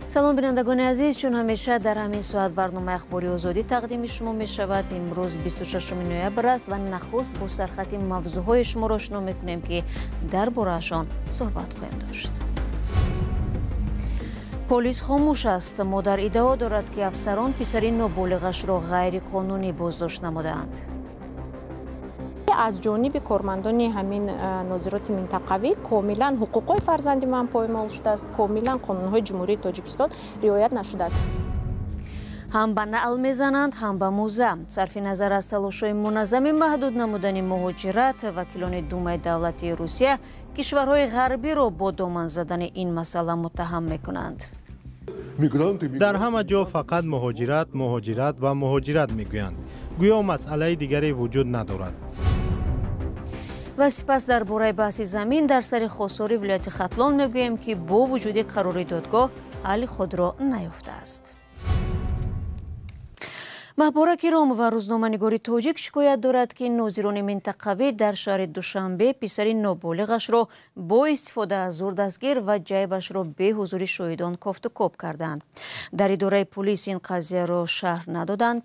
салом бинандагони азиз, чун ҳамеша дар ҳамин соат барнома ахбори озодӣ тақдими шумо мешавад. имрӯз 26 ноябр аст ва нахуст бо сархати мавзӯъҳои шуморо ошно мекунем ки дар бораашон суҳбат хоҳем дошт. полис хомӯш аст. модар иддао дорад ки афсарон писари ноболиғашро ғайриқонунӣ боздошт намуданд. аз ҷониби кормандони ҳамин нозироти минтақавӣ комилан ҳуқуқҳои фарзанди ман поймол шудааст, комилан қонунҳои ҷумҳурии Тоҷикистон риоят нашудааст. ҳам ба наъл мезананд, ҳам ба мӯза. сарфи назар аз талошҳои муназзами маҳдуд намудани муҳоҷират, вакилони Думаи давлатии Русия кишварҳои ғарбиро бо доман задани ин масъала муттаҳам мекунанд. дар ҳама ҷо фақат муҳоҷират ва муҳоҷират мегӯянд. гӯё масъалаи дигаре вуҷуд надорад. ва сипас дар бораи баҳси замин дар сари хосори вилояти Хатлон мегӯем ки бо вуҷуди қарори додгоҳ ҳалли худро наёфтааст. маҳбораки Ром ва рӯзноманигори тоҷик шикоят дорад ки нозирони минтақавӣ дар шаҳри Душанбе писари ноболиғашро бо истифода аз зур дастгир ва ҷайбашро бе ҳузури шоҳидон кофтукоп карданд. дар идораи полис ин қазияро шаҳр надоданд.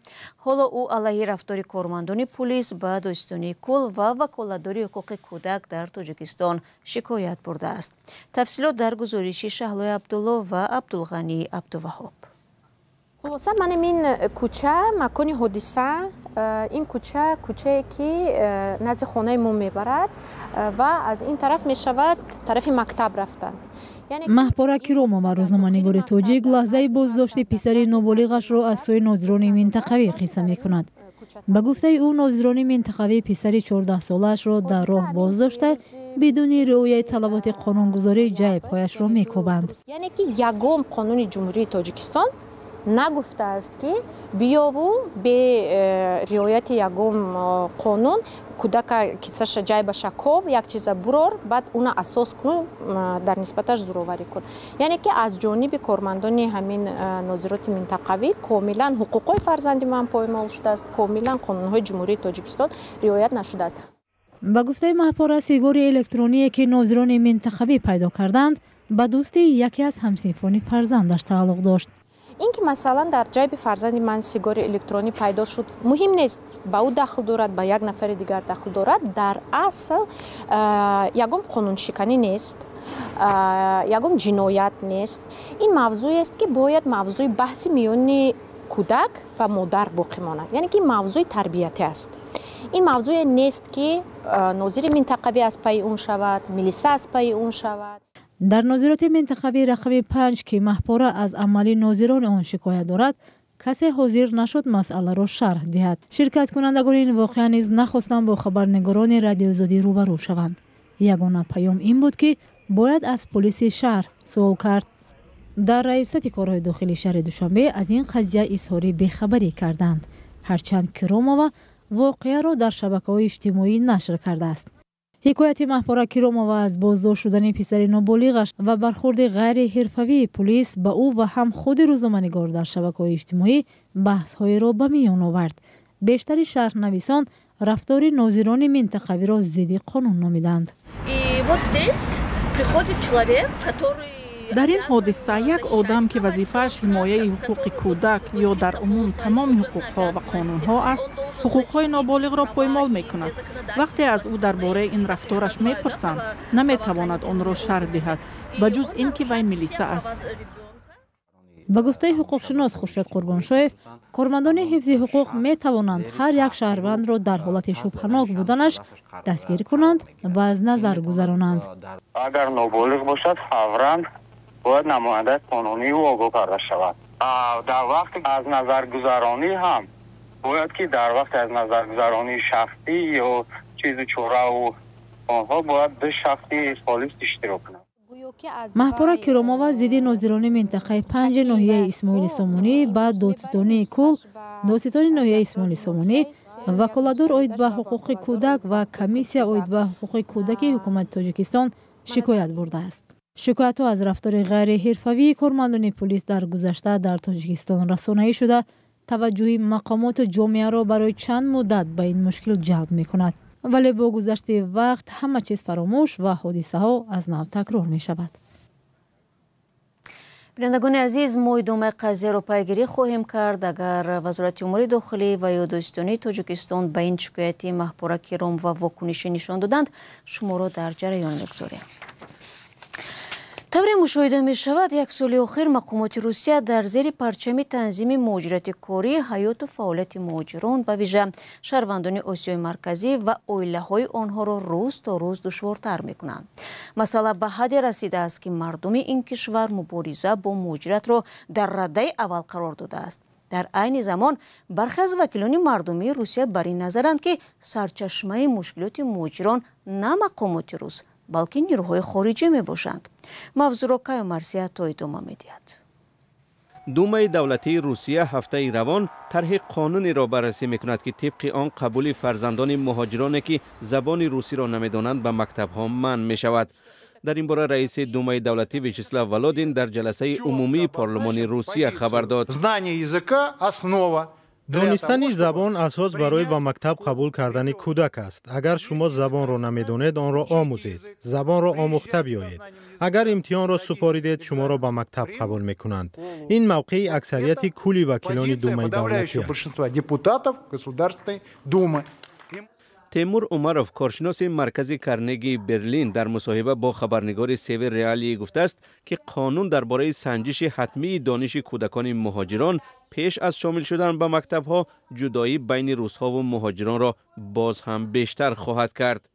ҳоло ӯ алайҳи рафтори кормандони полис ба Доистонии кӯл ва ваколатдори ҳуқуқи кӯдак дар Тоҷикистон шикоят бурдааст. тафсилот дар гузориши Шаҳлои Абдулло ва Абдулғании Абдуваҳоб. خلاصه من این کوچه مکان حادثه این کوچه که نزد خانه ما میبرد و از این طرف میشود طرف مکتب رفتن. маҳбораки Ром ва рӯзноманигори тоҷик лаҳзаи боздошти писари ноболиғашро аз сӯи нозирони минтақавӣ қисса мекунад. ба гуфтаи ӯ нозирони минтақавӣ писари 14-солаашро дар роҳ боздошта бидуни риояи талаботи қонунгузорӣ ҷайбҳояшро мекобанд. яъне ки ягон қонуни ҷумҳурии Тоҷикистон нагуфтааст ки биёву бе риояти ягон қонун кӯдака киссаша ҷайбаша ков як чиза бурор баъд уна асос кун дар нисбаташ зӯроварӣ кун. яъне ки аз ҷониби кормандони ҳамин нозироти минтақавӣ комилан ҳуқуқҳои фарзанди ман поймол шудааст, комилан қонунҳои ҷумҳурии Тоҷикистон риоят нашудааст. ба гуфтаи маҳбора сигори электроние ки нозирони минтақавӣ пайдо карданд ба дӯсти яке аз ҳамсинфони фарзандаш тааллуқ дошт. این که مثلا در جیب فرزند من سیگار الکترونی پیدا شد مهم نیست با او دخل دارد با یک نفر دیگر دخل دارد در اصل یگام قانون شکنی نیست یگام جنایت نیست این موضوعی است که باید موضوع بحث میان کودک و مادر باقی ماند یعنی که موضوع تربیتی است این موضوع نیست که ناظر منطقوی از پای اون شود ملیسه از پای اون شود. дар нозироти минтақавӣ рақами 5 ки маҳбора аз амали нозирони он шикоят дорад касе ҳозир нашуд масъаларо шарҳ диҳад. ширкаткунандагони ин воқеа низ нахостанд бо хабарнигорони радиоозодӣ рӯбарӯ шаванд. ягона паём ин буд ки бояд аз полиси шаҳр суол кард. дар раисати корҳои дохилии шаҳри Душанбе аз ин қазия изҳори бехабарӣ карданд, ҳарчанд ки Ромова воқеаро дар шабакаҳои иҷтимоӣ нашр кардааст. ҳикояти маҳбора Киромова аз боздошт шудани писари ноболиғаш ва бархурди ғайриҳирфавии полис ба ӯ ва ҳам худи рӯзноманигор дар шабакаҳои иҷтимоӣ баҳсҳоеро ба миён овард. бештари шаҳрнависон рафтори нозирони минтақавиро зидди қонун номиданд. дар ин ҳодиса як одам ки вазифааш ҳимояи ҳуқуқи кӯдак ё дар умум тамоми ҳуқуқҳо ва қонунҳо аст ҳуқуқҳои ноболиғро поймол мекунад. вақте аз ӯ дар бораи ин рафтораш мепурсанд наметавонад онро шарҳ диҳад ба ҷуз ин ки вай милиса аст. ба гуфтаи ҳуқуқшинос Хуршед Қурбоншоев кормандони ҳифзи ҳуқуқ метавонанд ҳар як шаҳрвандро дар ҳолати шубҳанок буданаш дастгир кунанд ва аз назар гузаронанд. агар ноболиғ бошад фавран باید نماینده قانونی او آگاه کرده شود. در وقت از نظرگذرانی هم باید که در وقت از نظرگذرانی شخصی یا چیز چوره و آنها باید به شخصی پلیس اشتراک کنند. маҳбора Киромова зидди нозирони минтақаи 5 ноҳияи Исмоили Сомонӣ ба додситонии Кӯл, додситони ноҳияи Исмоили Сомонӣ, ваколатдор оид ба ҳуқуқи кӯдак ва комиссия оид ба ҳуқуқи кӯдаки ҳукумати Тоҷикистон шикоят бурдааст. шикоятҳо аз рафтори ғайриҳирфавии кормандони полис дар гузашта дар Тоҷикистон расонаӣ шуда таваҷҷуҳи мақомоту ҷомеаро барои чанд муддат ба ин мушкил ҷалб мекунад. вале бо гузашти вақт ҳама чиз фаромӯш ва ҳодисаҳо аз нав такрор мешавад. بینندگان عزیز ما ادامه قضیه را پیگیری خواهیم کرد. اگر وزارت امور داخلی و یا دوستانی تاجیکستان به این شکایت محپوره کرام و واکنشی نشان دادند شما را در جریان میگذاریم. طوری مشاهده می شود یک سال اخیر مقامات روسیه در زیر پرچم تنظیم مهاجرت کاری حیات و فعالیت مهاجران به ویژه شهروندان آسیای مرکزی و عائله های آنها را روز تا روز دشوارتر می کنند. مسئله به حدی رسیده است که مردم این کشور مبارزه با مهاجرت را در رده اول قرار داده است. در عین زمان برخی از وکیلان مردمی روسیه بر این نظرند که سرچشمه مشکلات مهاجران نه مقامات روس بلکه نیروهای خارجی می باشند. موضوع را کیا مرسیه تا ادامه می دهد. دومای دولتی روسیه هفته روان طرح قانونی را بررسی می کند که طبق آن قبول فرزندان مهاجرانی که زبان روسی را نمیدانند به مکتب ها منع می شود. در این باره رئیس دومای دولتی ویچسلاو ولودین در جلسه عمومی پارلمان روسیه خبر داد. دانستن زبان اساس برای به مکتب قبول کردن کودک است. اگر شما زبان را نمیدانید آن را آموزید. زبان را آموخته بیایید. اگر امتحان را سپاریدید شما را به مکتب قبول میکنند. این موقع اکثریت کلی وکیلان دومای دولتی است. تیمور عمروف کارشناس مرکز کرنگی برلین در مصاحبه با خبرنگار سیور ریالی گفته است که قانون درباره سنجش حتمی دانش کودکان مهاجران پیش از شامل شدن به مکتب ها جدایی بین روس‌ها و مهاجران را باز هم بیشتر خواهد کرد.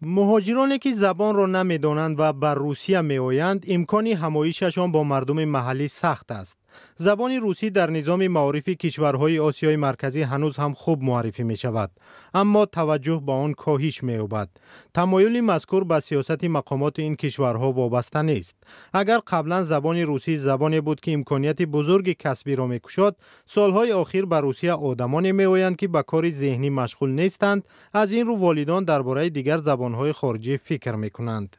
مهاجرانی که زبان را نمیدانند و بر روسیه میآیند امکانی همایششان با مردم محلی سخت است. زبان روسی در نظام معارف کشورهای آسیای مرکزی هنوز هم خوب معرفی می شود، اما توجه به آن کاهش می یابد. تمایل مذکور به سیاست مقامات این کشورها وابسته نیست. اگر قبلا زبان روسی زبانی بود که امکانیت بزرگ کسبی را می کشد، سالهای اخیر به روسیه آدمانی می آیند که به کار ذهنی مشغول نیستند. از این رو والدان درباره دیگر زبانهای خارجی فکر می کنند.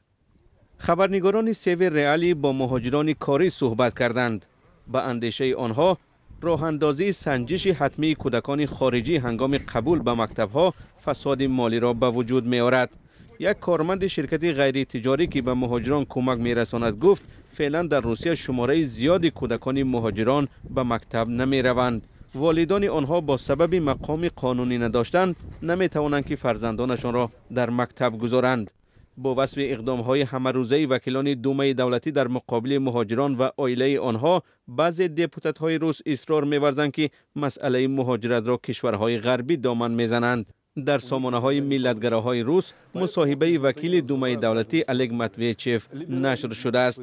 خبرنگاران سیور ریالی با مهاجران کاری صحبت کردند. به اندیشه آنها راه اندازی سنجش حتمی کودکان خارجی هنگام قبول به مکتب‌ها فساد مالی را به وجود می آورد. یک کارمند شرکت غیر تجاری که به مهاجران کمک می رساند گفت فعلا در روسیه شماره زیادی کودکان مهاجران به مکتب نمی روند. والدان آنها با سبب مقام قانونی نداشتن نمی توانند که فرزندانشان را در مکتب گذارند. با وصف اقدام‌های همه‌روزه وکیلان دومای دولتی در مقابل مهاجران و عائله آنها، بعضی دپوتات‌های روس اصرار می‌ورزند که مسئله مهاجرت را کشورهای غربی دامن می‌زنند. در سامانه‌های ملتگراهای روس مصاحبه وکیل دومای دولتی الگ ماتویچف نشر شده است.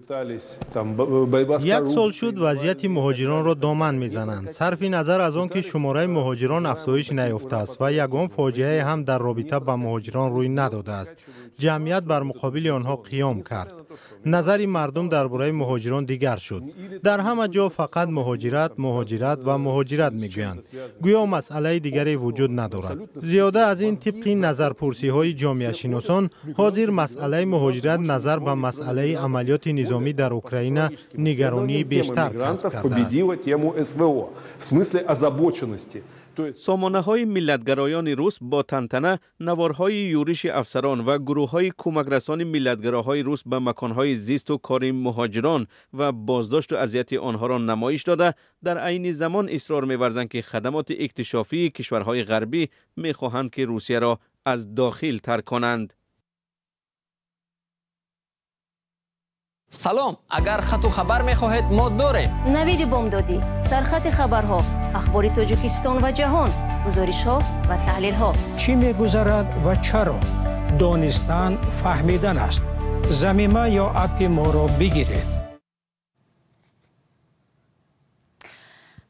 یک سال شد وضعیت مهاجران را دامن می‌زنند. صرف نظر از آن که شماره مهاجران افزایش نیافته است و یگان فاجعه هم در رابطه با مهاجران روی نداده است. جمعیت بر مقابل آنها قیام کرد. نظر مردم درباره مهاجران دیگر شد. در همه جا فقط مهاجرت و مهاجرت میگویند. گویا مسئله دیگری وجود ندارد. زیاده از این طبق نظرپرسی‌های جامعه شناسان حاضر مسئله مهاجرت نظر به مسئله عملیات نظامی در اوکراین نگرانی بیشتر کسب کرده است. سامانه‌های ملتگرایان روس با تنتنه نوارهای یورش افسران و گروه‌های کمکرسان ملتگراهای روس به مکانهای زیست و کار مهاجران و بازداشت و اذیت آنها را نمایش داده، در عین زمان اصرار می‌ورزند که خدمات اکتشافی کشورهای غربی می‌خواهند که روسیه را از داخل ترک کنند. سلام، اگر خط و خبر می‌خواهید ما داریم. نوید بامدادی، سرخط خبرها، اخبار تاجیکستان و جهان، گزارش‌ها و تحلیل‌ها. چی می‌گذرد و چرا؟ دانستن، فهمیدن است. ضمیمه یا اپ ما را بگیرید.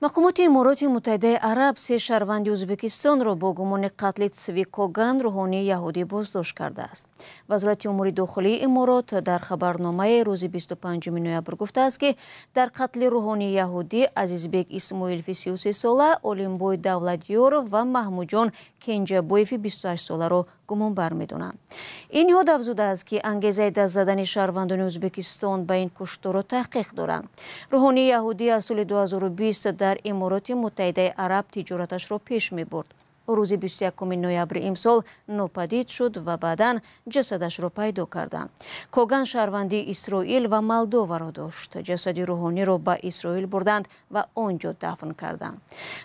مقامات امارات متحده عرب 3 شهروند ازبکستان را با گمان قتل تسویکوگان روحانی یهودی بازداشت کرده است. وزارت امور داخلی امارات در خبرنامه روز 25 نوامبر گفته است که در قتل روحانی یهودی عزیزبек اسماعیل 33 ساله، اولیمبوی دولتیور و محمود جان کنجابویف 28 ساله را گمان بر می‌دانند. این نهاد افزوده است که انگیزه دست زدن شهروندان ازبکستان به این کشتار را تحقیق دارند. روحانی یهودی از سال 2020 در امارات متحده عرب تجارتش را پیش می‌برد. روز 21 نوامبر امسال ناپدید شد و بعداً جسدش را پیدا کردند. کوگان شهروندی اسرائیل و مولدووا را داشت. جسد روحانی را به اسرائیل بردند و آنجا دفن کردند.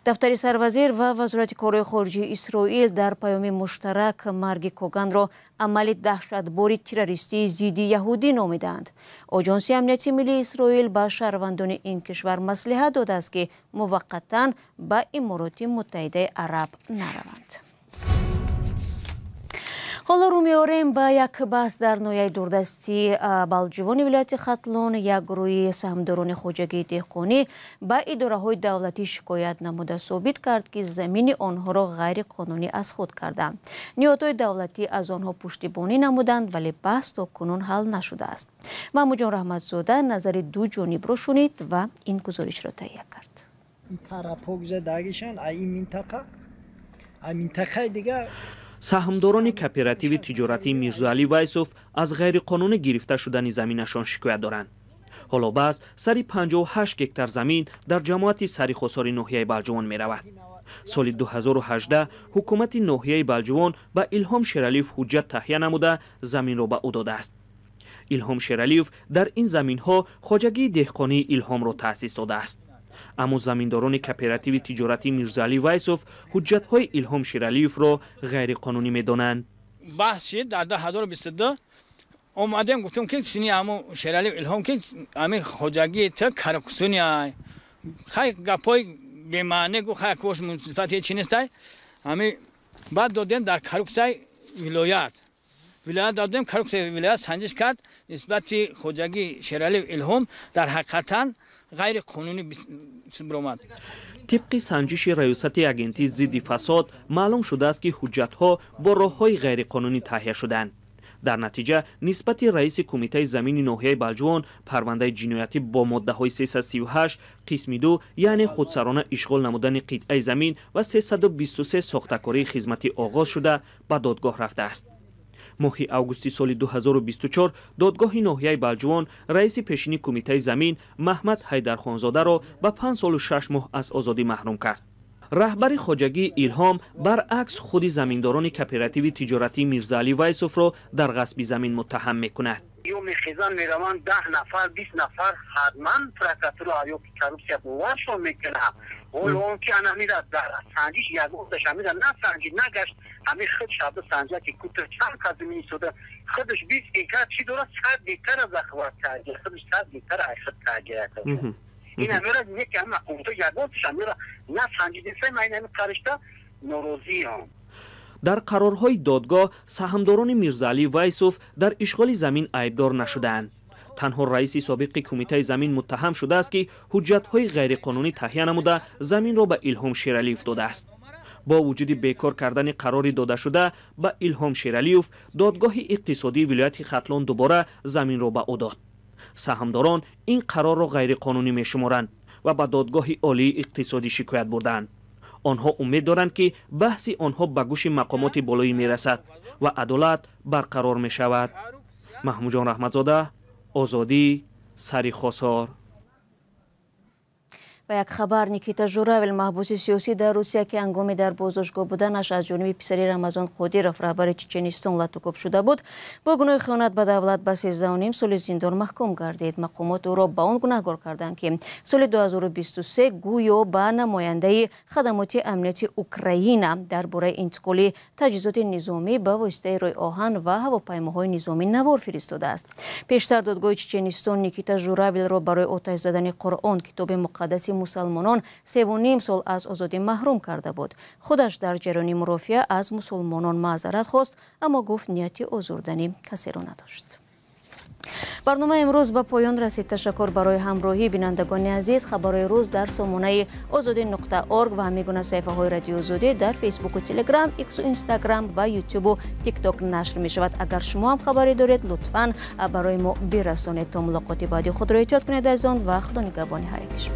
دفتر سروزیر و وزارت کارهای خارجه اسرائیل در پیام مشترک مرگ کوگان را عمل دهشتباری تروریستی ضد یهودی نامیدند. آژانس امنیتی ملی اسرائیل به شهروندان این کشور مصلحت داده است که موقتاً به امارات متحده عرب نروند. حالا رو میاریم به یک بحث در نویای دوردستی بالجوان ولایت ختلون. یک گروه سهامداران خوجگی دهقانی به اداره های دولتی شکایت نموده ثابت کرد که زمین آنها را غیر قانونی از خود کردند. نهادهای دولتی از آنها پشتیبانی نمودند ولی بحث تا کنون حل نشده است. محمود جان رحمتزاده نظر دو جانب را شنید و این گزارش را تهیه کرد. این طرف گذشتگیشان این منطقه دیگه سهامداران کооپراتیو تجارتی میرزاعلی وایسوف از غیر قانون گرفته شدن زمینشان شکایت دارند. حالا باز سری 58 گکتار زمین در جماعت سریخوساری ناحیه بالجوان می رود. سال 2018 حکومت ناحیه بالجوان به الهام شیرالیف حجت تهیه نموده زمین را به او داده است. الهام شیرالیف در این زمین ها خوجگی دهقانی الهام را تأسیس داده است. اما زمینداران کооپراتیو تجارتی میرزاعلی وایسوف حجت های الهام شیرالیف را غیر قانونی می دانند. بحث شد در 2022 اومدم گفتم که سینی اما شیرالیف الهام که امی خوجگی تا کرکسونی خیلی گپای به معنی گو خیلی کوش منصفاتی چی نیست. امی بعد دادن در کرکسای ولایت دادم کرکسای ولایت سنجش کرد نسبت خوجگی شیرالیف الهام در حقیقتا غیر قانونی برآمد. طبق سنجش ریاست اگنتی ضد فساد معلوم شده است که حجت ها با راه های غیر قانونی تهیه شدند. در نتیجه نسبت رئیس کمیته زمین ناحیه بالجوان پرونده جنایتی با ماده های 338 قسم 2 یعنی خودسرانه اشغال نمودن قطعه زمین و 323 ساختکاری خدمتی آغاز شده به دادگاه رفته است. ماه اوگوست سال 2024 دادگاه ناحیه بالجوان رئیس پیشین کمیته زمین محمد حیدرخانزاده را به 5 سال و 6 ماه از آزادی محروم کرد. رهبر خوجگی الهام برعکس خود زمینداران کооپراتیو تجارتی میرزاعلی وایسوف را در غصب زمین متهم میکند. یوم خیزان میروند 10 نفر 20 نفر حتما پروکاتور آیو کارپسیا بواشون میکنه. اون که انا میره در سنجش یادش میره نه سنجی نگشت همین خود شب سنجا که کوتاه چند کازمی شده خودش 20 گیتار چی درست 100 گیتار از اخوات کرده خودش 100 گیتار اخوات کرده. این امروز میگه اما کوتاه یادش میره نه سنجی دیسه من کارشتا نوروزی هم. در قرارهای دادگاه سهامداران میرزاعلی وایسوف در اشغال زمین عیبدار نشدند. تنها رئیس سابق کمیته زمین متهم شده است که حجت‌های غیرقانونی تهیه نموده زمین را به الهام شیرالیف داده است. با وجود بیکار کردن قرار داده شده به الهام شیرالیف دادگاه اقتصادی ولایت ختلون دوباره زمین را به او داد. سهامداران این قرار را غیرقانونی می‌شمارند و به دادگاه عالی اقتصادی شکایت بردند. آنها امید دارند که بحث آنها به گوش مقامات بالایی میرسد و عدالت برقرار می شود. محمود جان رحمتزاده، آزادی، سریخوسار. و یک خبر نیکیتا ژوراول محبوس سیاسی در روسیه که هنگام در بازداشتگاه بودنش از جانب پسری رمضان قادیرов رهبر چچنستان لطوکوب شده بود با گناه خیانت به دولت به 13.5 سال زندان محکوم گردید. مقامات او را به آن گناهکار کردند که سال 2023 گویا به نماینده خدمات امنیتی اوکراین درباره انتقال تجهیزات نظامی به واسطه راه آهن و هواپیماهای نظامی نوار فرستاده است. پیشتر دادگاه چچنستان نیکیتا ژوراول را برای آتش زدن قرآن کتاب مقدس مسلمانان 3.5 سال از آزادی محروم کرده بود. خودش در جریان مرافعه از مسلمانان معذرت خواست اما گفت نیتی آزردن کسی را نداشت. برنامه امروز به پایان رسید. تشکر برای همراهی بینندگان عزیز. خبرهای روز در سامانه azadi.org و همگونه صفحه های رادیو آزادی در فیسبوک و تلگرام، ایکس و اینستاگرام و یوتیوب و تیک تاک نشر می شود. اگر شما هم خبری دارید لطفاً برای ما برسانید. تا ملاقات بعدی خود را احتیاط کنید از آن و خدا نگهبان هر یک شما.